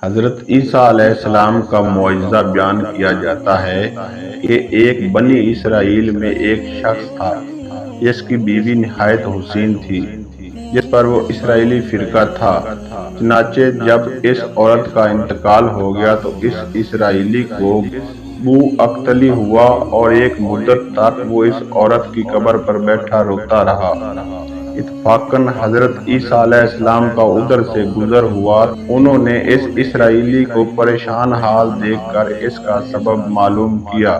حضرت عیسیٰ علیہ السلام کا معجزہ بیان کیا جاتا ہے کہ ایک بنی اسرائیل میں ایک شخص تھا جس کی بیوی نہایت حسین تھی، جس پر وہ اسرائیلی فرقہ تھا۔ چنانچہ جب اس عورت کا انتقال ہو گیا تو اس اسرائیلی کو بو اختلی ہوا اور ایک مدت تک وہ اس عورت کی قبر پر بیٹھا روتا رہا۔ اتفاقاً حضرت عیسیٰ علیہ السلام کا ادھر سے گزر ہوا۔ انہوں نے اس اسرائیلی کو پریشان حال دیکھ کر اس کا سبب معلوم کیا۔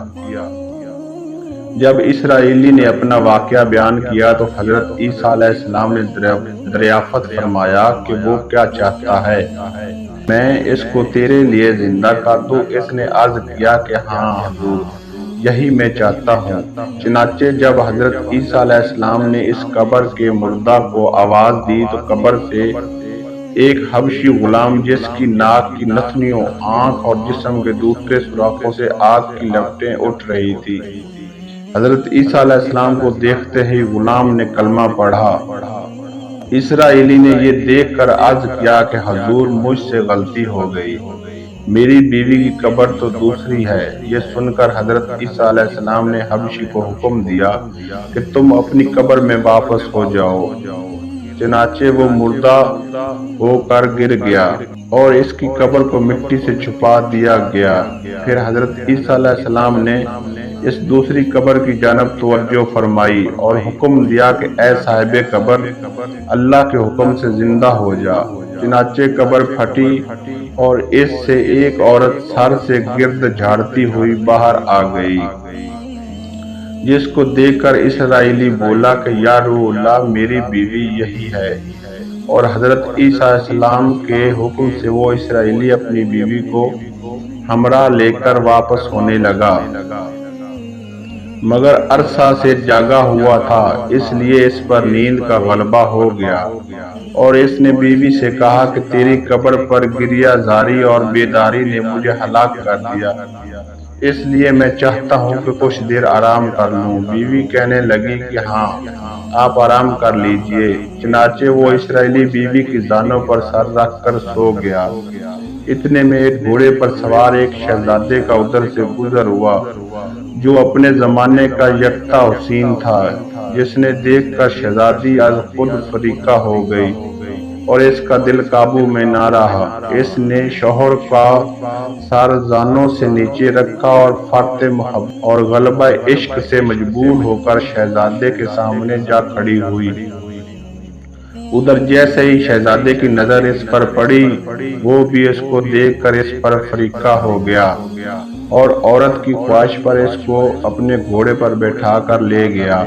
جب اسرائیلی نے اپنا واقعہ بیان کیا تو حضرت عیسیٰ علیہ السلام نے دریافت فرمایا کہ وہ کیا چاہتا ہے، میں اس کو تیرے لیے زندہ کر دوں؟ اس نے عرض کیا کہ ہاں حضور، یہی میں چاہتا ہوں۔ چنانچہ جب حضرت عیسیٰ علیہ السلام نے اس قبر کے مردہ کو آواز دی تو قبر سے ایک حبشی غلام جس کی ناک کی نتھنیوں، آنکھ اور جسم کے دوسرے سوراخوں سے آگ کی لپٹیں اٹھ رہی تھی۔ حضرت عیسیٰ علیہ السلام کو دیکھتے ہی غلام نے کلمہ پڑھا۔ اسرائیلی نے یہ دیکھ کر عرض کیا کہ حضور، مجھ سے غلطی ہو گئی، میری بیوی کی قبر تو دوسری ہے۔ یہ سن کر حضرت عیسیٰ علیہ السلام نے حبشی کو حکم دیا کہ تم اپنی قبر میں واپس ہو جاؤ۔ چنانچہ وہ مردہ ہو کر گر گیا اور اس کی قبر کو مٹی سے چھپا دیا گیا۔ پھر حضرت عیسیٰ علیہ السلام نے اس دوسری قبر کی جانب توجہ فرمائی اور حکم دیا کہ اے صاحب قبر، اللہ کے حکم سے زندہ ہو جا۔ چنانچہ قبر پھٹی اور اس سے ایک عورت سر سے گرد جھاڑتی ہوئی باہر آ گئی، جس کو دیکھ کر اسرائیلی بولا کہ یا روح اللہ، میری بیوی یہی ہے۔ اور حضرت عیسیٰ علیہ السلام کے حکم سے وہ اسرائیلی اپنی بیوی کو ہمراہ لے کر واپس ہونے لگا، مگر عرصہ سے جاگا ہوا تھا، اس لیے اس پر نیند کا غلبہ ہو گیا اور اس نے بیوی سے کہا کہ تیری قبر پر گریہ زاری اور بیداری نے مجھے ہلاک کر دیا، اس لیے میں چاہتا ہوں کہ کچھ دیر آرام کر لوں۔ بیوی کہنے لگی کہ ہاں، آپ آرام کر لیجئے۔ چنانچہ وہ اسرائیلی بیوی کی زانوں پر سر رکھ کر سو گیا۔ اتنے میں ایک گھوڑے پر سوار ایک شہزادے کا ادھر سے گزر ہوا جو اپنے زمانے کا یکتا حسین تھا، جس نے دیکھ کر شہزادی از خود فریقہ ہو گئی اور اس کا دل قابو میں نہ رہا۔ اس نے شوہر کا سر زانوں سے نیچے رکھا اور فرط محبت اور غلبہ عشق سے مجبور ہو کر شہزادے کے سامنے جا کھڑی ہوئی۔ ادھر جیسے ہی شہزادے کی نظر اس پر پڑی، وہ بھی اس کو دیکھ کر اس پر فریقہ ہو گیا اور عورت کی خواہش پر اس کو اپنے گھوڑے پر بٹھا کر لے گیا۔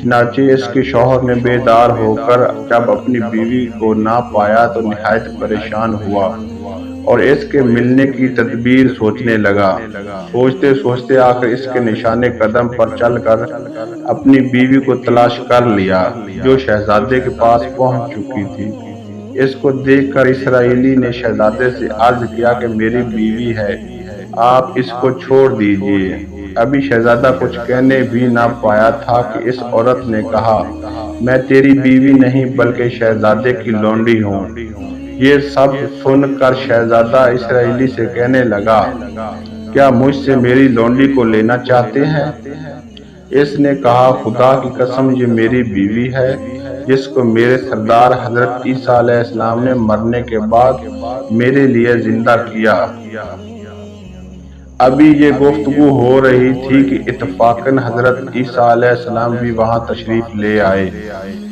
چنانچہ اس کے شوہر نے بیدار ہو کر جب اپنی بیوی کو نہ پایا تو نہایت پریشان ہوا اور اس کے ملنے کی تدبیر سوچنے لگا۔ سوچتے سوچتے آخر اس کے نشان قدم پر چل کر اپنی بیوی کو تلاش کر لیا، جو شہزادے کے پاس پہنچ چکی تھی۔ اس کو دیکھ کر اسرائیلی نے شہزادے سے عرض کیا کہ میری بیوی ہے، آپ اس کو چھوڑ دیجئے۔ ابھی شہزادہ کچھ کہنے بھی نہ پایا تھا کہ اس عورت نے کہا، میں تیری بیوی نہیں بلکہ شہزادے کی لونڈی ہوں۔ یہ سب سن کر شہزادہ اسرائیلی سے کہنے لگا، کیا مجھ سے میری لونڈی کو لینا چاہتے ہیں؟ اس نے کہا، خدا کی قسم، یہ میری بیوی ہے جس کو میرے سردار حضرت عیسیٰ علیہ السلام نے مرنے کے بعد میرے لیے زندہ کیا۔ ابھی یہ گفتگو ہو رہی تھی کہ اتفاقاً حضرت عیسیٰ علیہ السلام بھی وہاں تشریف لے آئے،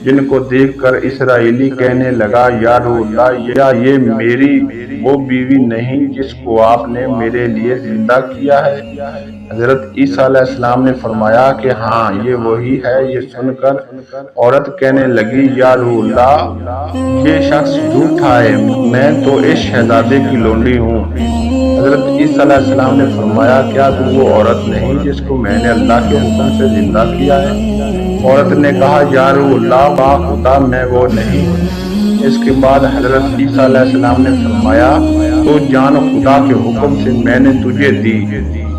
جن کو دیکھ کر اسرائیلی کہنے لگا، یا روح اللہ، کیا یہ میری وہ بیوی نہیں جس کو آپ نے میرے لیے زندہ کیا ہے؟ حضرت عیسیٰ علیہ السلام نے فرمایا کہ ہاں، یہ وہی ہے۔ یہ سن کر عورت کہنے لگی، یا روح اللہ، یہ شخص جھوٹا ہے، میں تو اس شہزادے کی لونڈی ہوں۔ حضرت عیسیٰ علیہ السلام نے فرمایا، کیا تو وہ عورت نہیں جس کو میں نے اللہ کے حکم سے زندہ کیا ہے؟ عورت نے کہا، یا روح اللہ، با خدا، میں وہ نہیں ہوں۔ اس کے بعد حضرت عیسیٰ علیہ السلام نے فرمایا، تو جان خدا کے حکم سے میں نے تجھے دی،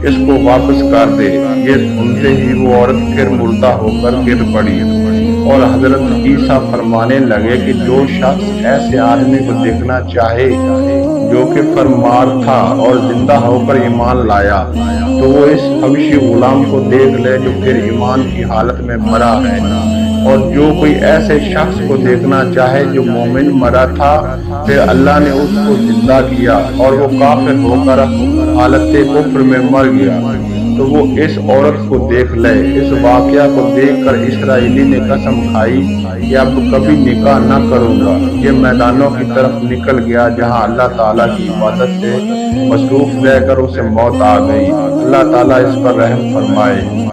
اس کو واپس کر دے۔ یہ سنتے ہی وہ عورت پھر مردہ ہو کر گر پڑی اور حضرت عیسیٰ فرمانے لگے کہ جو شخص ایسے آدمی کو دیکھنا چاہے جو کہ فرمار تھا اور زندہ ہو کر ایمان لایا، تو وہ اس حبشی غلام کو دیکھ لے جو پھر ایمان کی حالت میں مرا ہے، اور جو کوئی ایسے شخص کو دیکھنا چاہے جو مومن مرا تھا پھر اللہ نے اس کو زندہ کیا اور وہ کافر ہو کر حالت کفر میں مر گیا، تو وہ اس عورت کو دیکھ لے۔ اس واقعہ کو دیکھ کر اسرائیلی نے قسم کھائی کہ اب کبھی نکاح نہ کروں گا۔ یہ میدانوں کی طرف نکل گیا جہاں اللہ تعالیٰ کی عبادت سے مصروف رہ کر اسے موت آ گئی۔ اللہ تعالیٰ اس پر رحم فرمائے۔